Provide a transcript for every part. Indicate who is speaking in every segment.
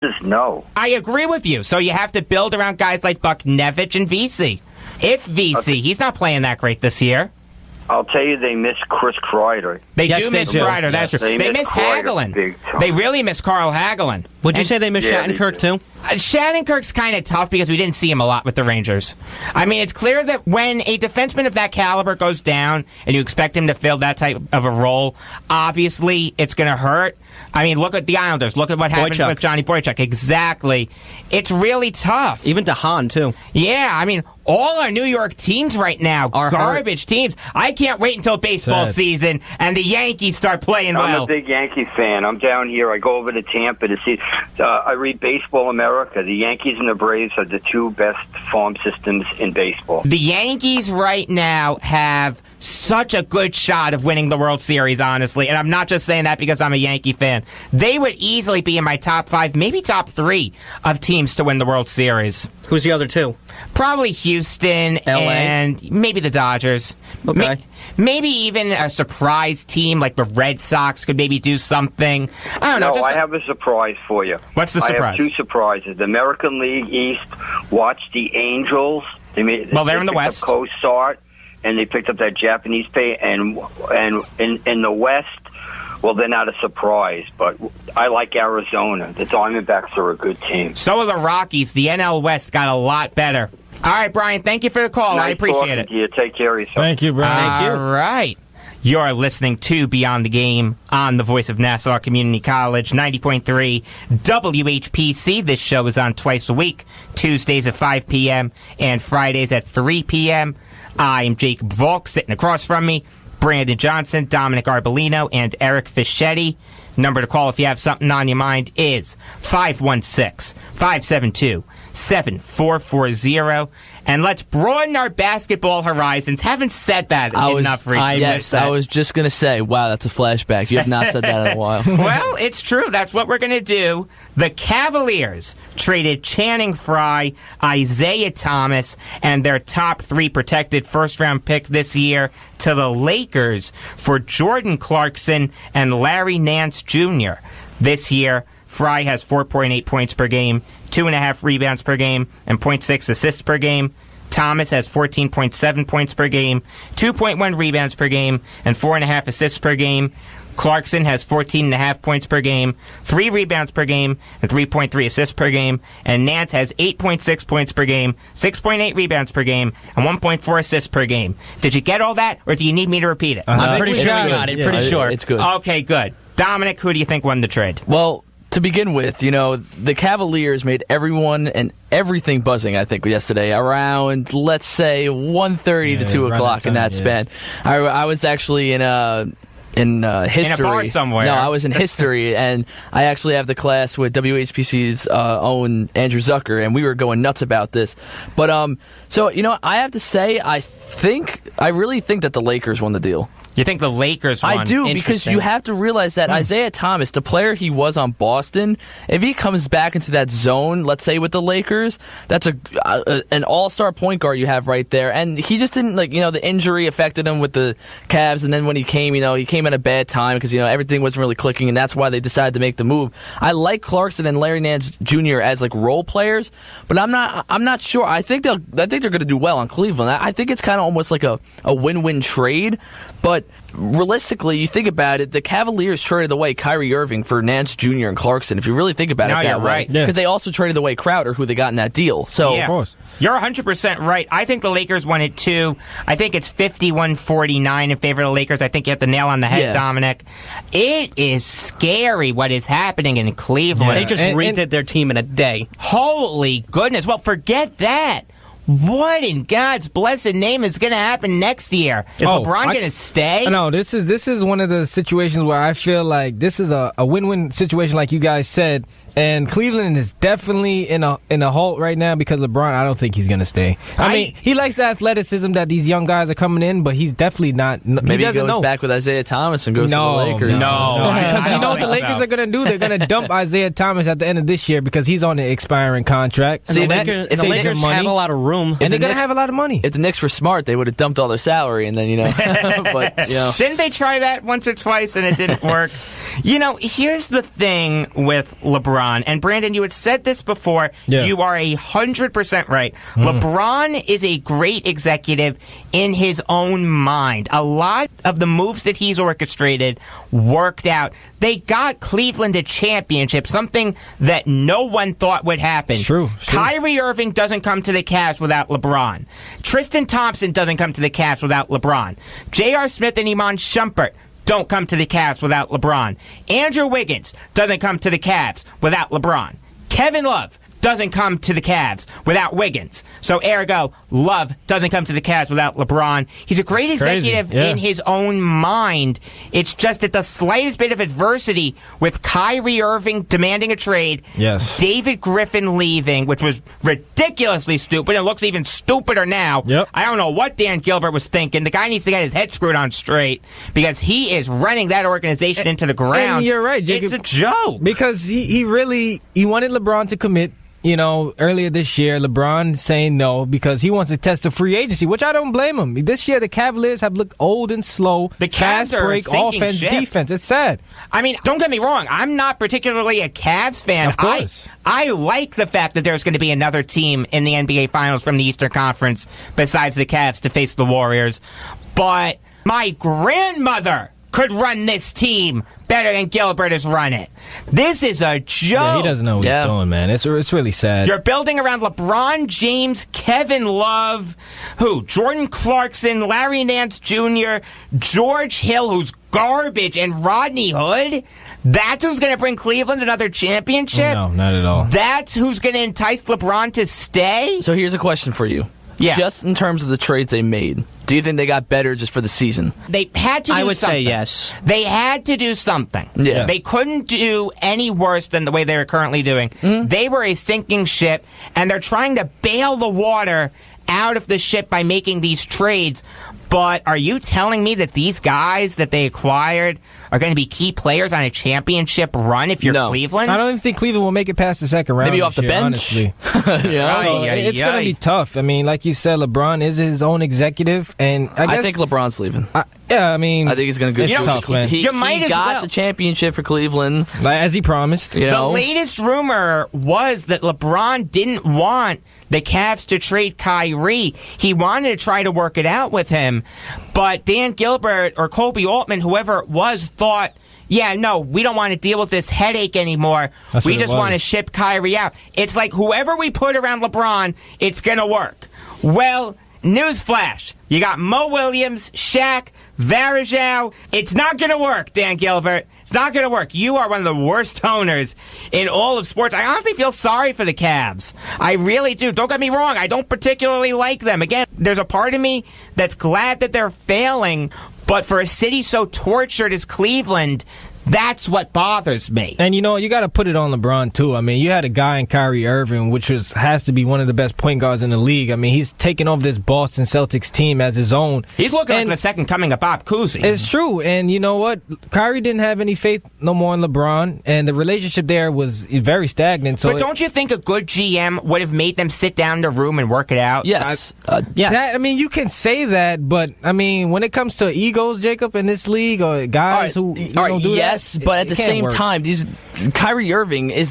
Speaker 1: is no.
Speaker 2: I agree with you. So you have to build around guys like Bucknevich and VC. If VC, he's not playing that great this year.
Speaker 1: I'll tell you, they miss Chris Kreider.
Speaker 2: They do miss Kreider, that's true. They miss Hagelin. They really miss Carl Hagelin.
Speaker 3: Would you say they miss Shattenkirk, too?
Speaker 2: Shattenkirk's kind of tough because we didn't see him a lot with the Rangers. I mean, it's clear that when a defenseman of that caliber goes down and you expect him to fill that type of a role, obviously it's going to hurt. I mean, look at the Islanders. Look at what happened with Johnny Boychuk. Exactly. It's really tough.
Speaker 3: Even DeHaan, too.
Speaker 2: Yeah, I mean, all our New York teams right now are garbage teams. I can't wait until baseball season and the Yankees start playing well.
Speaker 1: I'm a big Yankee fan. I'm down here. I go over to Tampa to see. I read Baseball America. The Yankees and the Braves are the two best farm systems in baseball.
Speaker 2: The Yankees right now have such a good shot of winning the World Series, honestly. And I'm not just saying that because I'm a Yankee fan. They would easily be in my top 5, maybe top 3 of teams to win the World Series.
Speaker 3: Who's the other 2?
Speaker 2: Probably Houston
Speaker 3: LA?
Speaker 2: And maybe the Dodgers.
Speaker 3: Okay.
Speaker 2: Maybe even a surprise team like the Red Sox could maybe do something. I don't know.
Speaker 1: No, I have a surprise for you.
Speaker 2: What's the surprise?
Speaker 1: I have 2 surprises. The American League East watched the Angels. They're in the West. Cosart, and they picked up that Japanese pay. And in the West, well, they're not a surprise, but I like Arizona. The Diamondbacks are a good team.
Speaker 2: So are the Rockies. The NL West got a lot better. All right, Brian, thank you for the call.
Speaker 1: Nice
Speaker 2: I appreciate it.
Speaker 1: You take care of yourself.
Speaker 4: Thank you, Brian.
Speaker 2: Thank you. All right. You're listening to Beyond the Game on the Voice of Nassau Community College, 90.3 WHPC. This show is on twice a week, Tuesdays at 5 p.m. and Fridays at 3 p.m. I'm Jacob Volk. Sitting across from me, Brandon Johnson, Dominic Arbolino, and Eric Fischetti. Number to call if you have something on your mind is 516-572-7440. And let's broaden our basketball horizons. Haven't said that enough recently.
Speaker 5: Yes, I was just going to say, wow, that's a flashback. You have not said that in a while.
Speaker 2: Well, it's true. That's what we're going to do. The Cavaliers traded Channing Frye, Isaiah Thomas, and their top 3 protected first-round pick this year to the Lakers for Jordan Clarkson and Larry Nance Jr. This year, Frye has 4.8 points per game, 2.5 rebounds per game, and 0.6 assists per game. Thomas has 14.7 points per game, 2.1 rebounds per game, and 4.5 assists per game. Clarkson has 14.5 points per game, 3 rebounds per game, and 3.3 assists per game. And Nance has 8.6 points per game, 6.8 rebounds per game, and 1.4 assists per game. Did you get all that, or do you need me to repeat it?
Speaker 3: I'm pretty sure I got it. Pretty sure.
Speaker 5: It's good.
Speaker 2: Okay, good. Dominic, who do you think won the trade?
Speaker 5: Well, to begin with, the Cavaliers made everyone and everything buzzing, I think, yesterday around, let's say, 1:30 to 2 o'clock in that span. I was actually in history.
Speaker 2: In a bar somewhere.
Speaker 5: No, I was in history, and I actually have the class with WHPC's own Andrew Zucker, and we were going nuts about this. But, I have to say, I really think that the Lakers won the deal.
Speaker 2: You think the Lakers won?
Speaker 5: I do, because you have to realize that Isaiah Thomas, the player he was on Boston, if he comes back into that zone, let's say with the Lakers, that's an all-star point guard you have right there. And he just didn't, the injury affected him with the Cavs, and then when he came, he came at a bad time because, everything wasn't really clicking, and that's why they decided to make the move. I like Clarkson and Larry Nance Jr. as, role players, but I'm not sure. I think they're going to do well on Cleveland. I think it's kind of almost like a win-win trade, but realistically, you think about it, the Cavaliers traded away Kyrie Irving for Nance Jr. and Clarkson, if you really think about it that way.
Speaker 2: Right.
Speaker 5: Because they also traded away Crowder, who they got in that deal. So,
Speaker 2: yeah.
Speaker 4: Of course.
Speaker 2: You're 100% right. I think the Lakers won it, too. I think it's 51-49 in favor of the Lakers. I think you hit the nail on the head, Dominic. It is scary what is happening in Cleveland.
Speaker 3: Yeah. They just redid their team in a day.
Speaker 2: Holy goodness. Well, forget that. What in God's blessed name is going to happen next year? Is LeBron going to stay?
Speaker 4: No, this is one of the situations where I feel like this is a win-win situation, like you guys said. And Cleveland is definitely in a halt right now because LeBron, I don't think he's going to stay. I mean, he likes the athleticism that these young guys are coming in, but he's definitely not.
Speaker 5: Maybe he goes back with Isaiah Thomas and goes to the Lakers.
Speaker 4: No. Because you know what the Lakers are going to do? They're going to dump Isaiah Thomas at the end of this year because he's on an expiring contract.
Speaker 3: And the Lakers have a lot of room.
Speaker 4: And they're going to have a lot of money.
Speaker 5: If the Knicks were smart, they would have dumped all their salary and then, but,
Speaker 2: Didn't they try that once or twice and it didn't work? Here's the thing with LeBron. And Brandon, you had said this before. Yeah. You are 100% right. LeBron is a great executive in his own mind. A lot of the moves that he's orchestrated worked out. They got Cleveland a championship, something that no one thought would happen.
Speaker 4: True.
Speaker 2: Kyrie Irving doesn't come to the Cavs without LeBron. Tristan Thompson doesn't come to the Cavs without LeBron. J.R. Smith and Iman Shumpert don't come to the Cavs without LeBron. Andrew Wiggins doesn't come to the Cavs without LeBron. Kevin Love doesn't come to the Cavs without Wiggins. So, ergo, Love doesn't come to the Cavs without LeBron. He's a great executive in his own mind. It's just at the slightest bit of adversity with Kyrie Irving demanding a trade, David Griffin leaving, which was ridiculously stupid. It looks even stupider now. I don't know what Dan Gilbert was thinking. The guy needs to get his head screwed on straight because he is running that organization into the ground.
Speaker 4: And you're right, Jacob.
Speaker 2: It's a joke.
Speaker 4: Because he wanted LeBron to commit. Earlier this year, LeBron saying no because he wants to test the free agency, which I don't blame him. This year, the Cavaliers have looked old and slow.
Speaker 2: The Cavs
Speaker 4: fast break, offense, defense. It's sad.
Speaker 2: I mean, don't get me wrong. I'm not particularly a Cavs fan.
Speaker 4: Of course.
Speaker 2: I like the fact that there's going to be another team in the NBA Finals from the Eastern Conference besides the Cavs to face the Warriors. But my grandmother could run this team better than Gilbert has run it. This is a joke.
Speaker 4: Yeah, he doesn't know what he's doing, man. It's really sad.
Speaker 2: You're building around LeBron James, Kevin Love, Jordan Clarkson, Larry Nance Jr., George Hill, who's garbage, and Rodney Hood. That's who's going to bring Cleveland another championship?
Speaker 4: No, not at all.
Speaker 2: That's who's going to entice LeBron to stay?
Speaker 5: So here's a question for you.
Speaker 2: Yeah.
Speaker 5: Just in terms of the trades they made, do you think they got better just for the season?
Speaker 2: They had to do something.
Speaker 3: I would say yes.
Speaker 2: They had to do something.
Speaker 5: Yeah.
Speaker 2: They couldn't do any worse than the way they were currently doing. They were a sinking ship, and they're trying to bail the water out of the ship by making these trades. But are you telling me that these guys that they acquired are going to be key players on a championship run if you're Cleveland?
Speaker 4: I don't even think Cleveland will make it past the second round.
Speaker 5: Maybe off the bench.
Speaker 4: Honestly. It's going to be tough. I mean, like you said, LeBron is his own executive, and I think
Speaker 5: LeBron's leaving.
Speaker 4: I think
Speaker 5: he's going to go.
Speaker 4: It's tough, man.
Speaker 5: He got the championship for Cleveland,
Speaker 4: as he promised.
Speaker 2: The latest rumor was that LeBron didn't want the Cavs to trade Kyrie. He wanted to try to work it out with him, but Dan Gilbert or Kobe Altman, whoever it was, thought, no, we don't want to deal with this headache anymore. We just want to ship Kyrie out. It's like whoever we put around LeBron, it's going to work. Well, newsflash. You got Mo Williams, Shaq, Varejao. It's not going to work, Dan Gilbert. It's not going to work. You are one of the worst owners in all of sports. I honestly feel sorry for the Cavs. I really do. Don't get me wrong. I don't particularly like them. Again, there's a part of me that's glad that they're failing, but for a city so tortured as Cleveland, that's what bothers me.
Speaker 4: And you got to put it on LeBron too. I mean, you had a guy in Kyrie Irving, which has to be one of the best point guards in the league. I mean, he's taken over this Boston Celtics team as his own.
Speaker 2: He's looking like the second coming of Bob Cousy.
Speaker 4: It's true. And you know what? Kyrie didn't have any faith no more in LeBron, and the relationship there was very stagnant. So
Speaker 2: but don't you think a good GM would have made them sit down in a room and work it out?
Speaker 5: Yes.
Speaker 4: You can say that, but I mean, when it comes to egos, Jacob, in this league, or guys who don't do that.
Speaker 5: Yes, but at the same time, Kyrie Irving would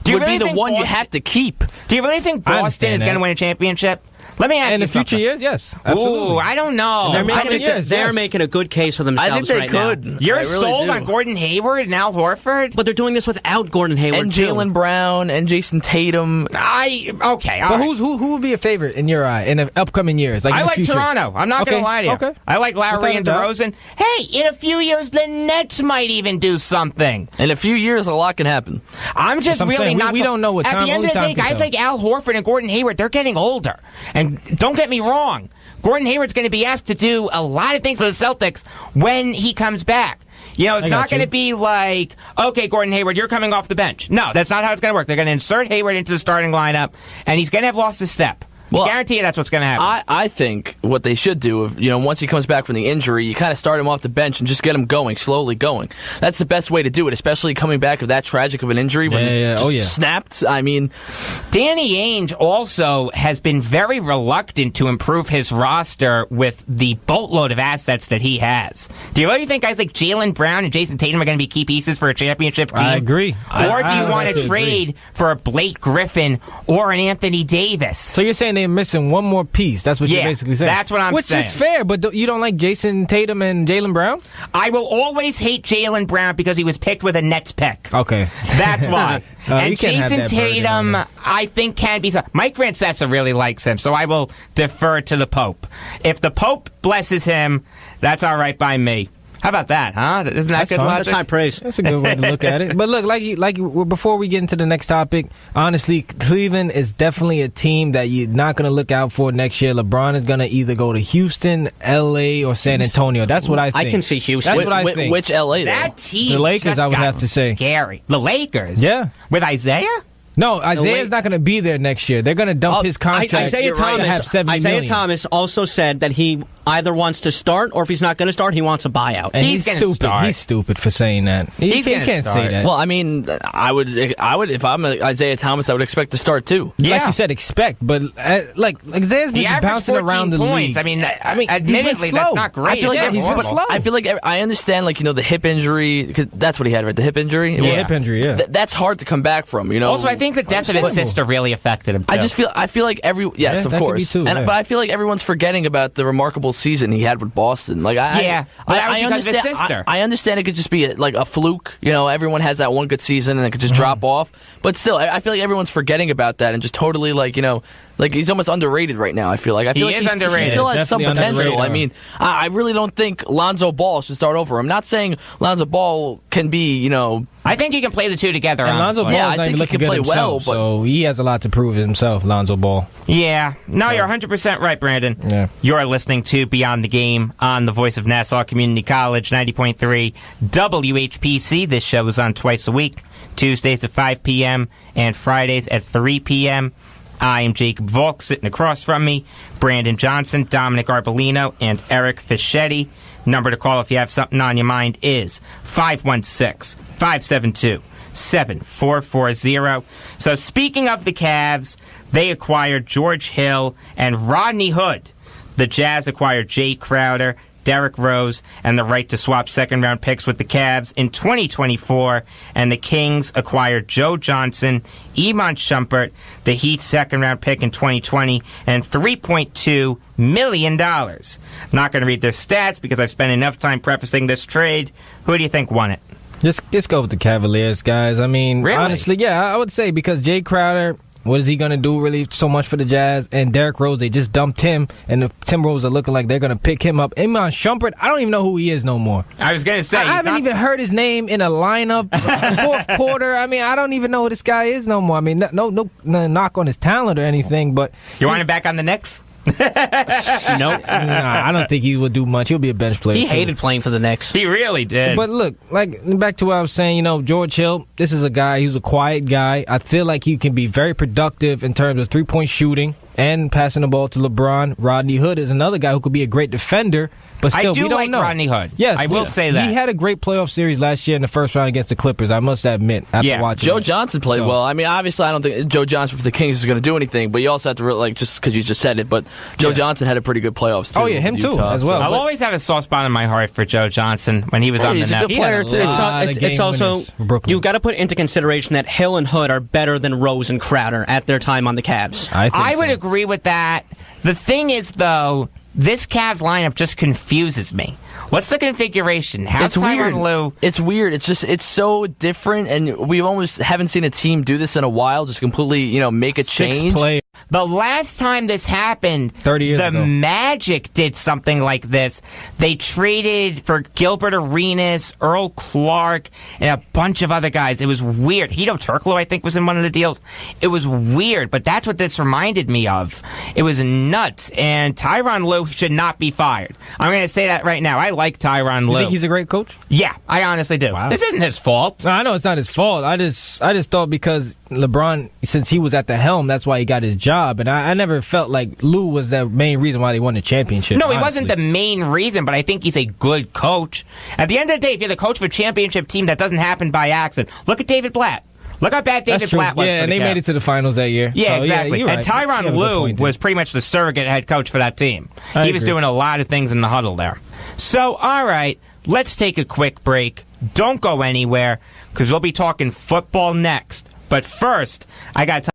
Speaker 5: be the one you have to keep.
Speaker 2: Do you really think Boston is going to win a championship? Let me ask you
Speaker 4: in the future years, yes. Absolutely.
Speaker 2: Ooh, I don't know.
Speaker 3: They're making a good case for themselves.
Speaker 5: I think they
Speaker 3: right
Speaker 5: could.
Speaker 3: Now.
Speaker 2: You're sold on Gordon Hayward and Al Horford,
Speaker 3: but they're doing this without Gordon Hayward
Speaker 5: and Jaylen Brown and Jason Tatum.
Speaker 4: Who would be a favorite in your eye in the upcoming years?
Speaker 2: I like Toronto. I'm not going to lie to you.
Speaker 4: Okay.
Speaker 2: I like Lowry and DeRozan. Hey, in a few years, the Nets might even do something.
Speaker 5: In a few years, a lot can happen.
Speaker 2: I'm just really not.
Speaker 4: We don't know what time.
Speaker 2: At the end of the day, guys like Al Horford and Gordon Hayward, they're getting older, and don't get me wrong, Gordon Hayward's going to be asked to do a lot of things for the Celtics when he comes back. It's not going to be like, okay, Gordon Hayward, you're coming off the bench. No, that's not how it's going to work. They're going to insert Hayward into the starting lineup, and he's going to have lost his step. I guarantee you that's what's going to happen.
Speaker 5: I think what they should do, once he comes back from the injury, you kind of start him off the bench and just get him going, slowly going. That's the best way to do it, especially coming back of that tragic of an injury when snapped. I mean,
Speaker 2: Danny Ainge also has been very reluctant to improve his roster with the boatload of assets that he has. Do you really think guys like Jaylen Brown and Jason Tatum are going to be key pieces for a championship team?
Speaker 4: I agree.
Speaker 2: Or do you want to trade for a Blake Griffin or an Anthony Davis?
Speaker 4: So you're saying they're missing one more piece. That's what you're basically saying.
Speaker 2: That's what I'm saying.
Speaker 4: Which is fair, but you don't like Jason Tatum and Jaylen Brown?
Speaker 2: I will always hate Jaylen Brown because he was picked with a Nets pick.
Speaker 4: Okay.
Speaker 2: That's why. And Jason Tatum,
Speaker 4: I
Speaker 2: think, can be... Mike Francesa really likes him, so I will defer to the Pope. If the Pope blesses him, that's all right by me. How about that, huh? Isn't that good logic?
Speaker 3: That's high praise.
Speaker 4: That's a good way to look at it. But look, before we get into the next topic, honestly, Cleveland is definitely a team that you're not going to look out for next year. LeBron is going to either go to Houston, L.A., or San Antonio. That's what I think.
Speaker 3: I can see Houston.
Speaker 4: That's what I think.
Speaker 5: Which L.A., though?
Speaker 2: That team
Speaker 4: the Lakers, I would have to say.
Speaker 2: Scary. The Lakers?
Speaker 4: Yeah.
Speaker 2: With Isaiah?
Speaker 4: No, Isaiah's not going to be there next year. They're going to dump his contract.
Speaker 3: Isaiah Thomas also said that he either wants to start, or if he's not going to start, he wants a buyout.
Speaker 4: And he's stupid.
Speaker 2: Start.
Speaker 4: He's stupid for saying that. He can't say that.
Speaker 5: Well, I mean, I would if I'm Isaiah Thomas, I would expect to start too.
Speaker 4: Yeah. Like you said, expect, but Isaiah's been bouncing around the
Speaker 2: points.
Speaker 4: league.
Speaker 2: I mean, admittedly, that's not great.
Speaker 5: I feel like
Speaker 4: he's been slow.
Speaker 5: I feel like I understand, the hip injury, because that's what he had, right? The hip injury.
Speaker 4: Hip injury. Yeah,
Speaker 5: that's hard to come back from.
Speaker 2: Also, I think the death of his sister really affected him too.
Speaker 5: I feel like of course, but I feel like everyone's forgetting about the remarkable season he had with Boston.
Speaker 2: I understand.
Speaker 5: His sister. I understand it could just be a fluke. Everyone has that one good season and it could just drop off. But still, I feel like everyone's forgetting about that and just totally he's almost underrated right now. I feel like
Speaker 2: he is underrated.
Speaker 5: He still has some potential.
Speaker 4: I
Speaker 5: mean, I really don't think Lonzo Ball should start over. I'm not saying Lonzo Ball can be,
Speaker 2: I think he can play the two together.
Speaker 4: And Lonzo Ball is not even looking good himself, so he has a lot to prove himself, Lonzo Ball.
Speaker 2: Yeah. No, you're 100% right, Brandon.
Speaker 4: Yeah.
Speaker 2: You're listening to Beyond the Game on the Voice of Nassau Community College, 90.3 WHPC. This show is on twice a week, Tuesdays at 5 p.m. and Fridays at 3 p.m. I am Jacob Volk. Sitting across from me, Brandon Johnson, Dominic Arbolino, and Eric Fischetti. Number to call if you have something on your mind is 516-572-7440. So speaking of the Cavs, they acquired George Hill and Rodney Hood. The Jazz acquired Jay Crowder, Derrick Rose, and the right to swap second-round picks with the Cavs in 2024. And the Kings acquired Joe Johnson, Iman Shumpert, the Heat's second-round pick in 2020, and $3.2 million. I'm not going to read their stats because I've spent enough time prefacing this trade. Who do you think won it?
Speaker 4: Let's go with the Cavaliers, guys. I mean,
Speaker 2: really?
Speaker 4: Honestly, yeah, I would say because Jay Crowder... What is he going to do really so much for the Jazz? And Derrick Rose, they just dumped him, and the Timberwolves are looking like they're going to pick him up. Iman Shumpert, I don't even know who he is no more.
Speaker 2: I was going to say.
Speaker 4: I haven't even heard his name in a lineup fourth quarter. I mean, I don't even know who this guy is no more. I mean, no knock on his talent or anything, but...
Speaker 2: You want him back on the Knicks?
Speaker 3: Nope.
Speaker 4: I don't think he would do much. He'll be a bench player.
Speaker 3: He hated playing for the Knicks.
Speaker 2: He really did.
Speaker 4: But look, back to what I was saying, George Hill, this is a guy, he's a quiet guy. I feel like he can be very productive in terms of three-point shooting and passing the ball to LeBron. Rodney Hood is another guy who could be a great defender. But still,
Speaker 2: we don't know.
Speaker 4: Rodney
Speaker 2: Hood.
Speaker 4: Yes,
Speaker 2: I will say that.
Speaker 4: He had a great playoff series last year in the first round against the Clippers, I must admit, after watching
Speaker 5: Joe Johnson played well. I mean, obviously, I don't think Joe Johnson for the Kings is going to do anything, but you also have to, just because you just said it, but Joe Johnson had a pretty good playoffs, too.
Speaker 4: Oh, yeah, him too, as well.
Speaker 2: I'll always have a soft spot in my heart for Joe Johnson when he was on the net.
Speaker 5: He's a good player, too.
Speaker 3: It's also, you got to put into consideration that Hill and Hood are better than Rose and Crowder at their time on the Cavs.
Speaker 2: I would agree with that. The thing is, though, this Cavs lineup just confuses me. What's the configuration? How's Tyronn Lue?
Speaker 5: It's weird. It's so different, and we almost haven't seen a team do this in a while. Just completely, make a change.
Speaker 2: The last time this happened,
Speaker 4: 30 years ago,
Speaker 2: the Magic did something like this. They traded for Gilbert Arenas, Earl Clark, and a bunch of other guys. It was weird. Hito Turkoglu, I think, was in one of the deals. It was weird, but that's what this reminded me of. It was nuts, and Tyronn Lue should not be fired. I'm going to say that right now. I like Tyronn Lue.
Speaker 4: You think he's a great coach?
Speaker 2: Yeah, I honestly do.
Speaker 4: Wow.
Speaker 2: This isn't his fault.
Speaker 4: No, I know it's not his fault. I just thought because LeBron, since he was at the helm, that's why he got his job, and I never felt like Lou was the main reason why they won the championship.
Speaker 2: No, he wasn't the main reason, but I think he's a good coach. At the end of the day, if you're the coach of a championship team, that doesn't happen by accident. Look at David Blatt. Look how bad David Blatt was.
Speaker 4: Yeah, and they made it to the finals that year.
Speaker 2: Yeah,
Speaker 4: so,
Speaker 2: exactly.
Speaker 4: Yeah,
Speaker 2: and Tyronn Lue was pretty much the surrogate head coach for that team. He was doing a lot of things in the huddle there. So, all right, let's take a quick break. Don't go anywhere, because we'll be talking football next. But first, I got to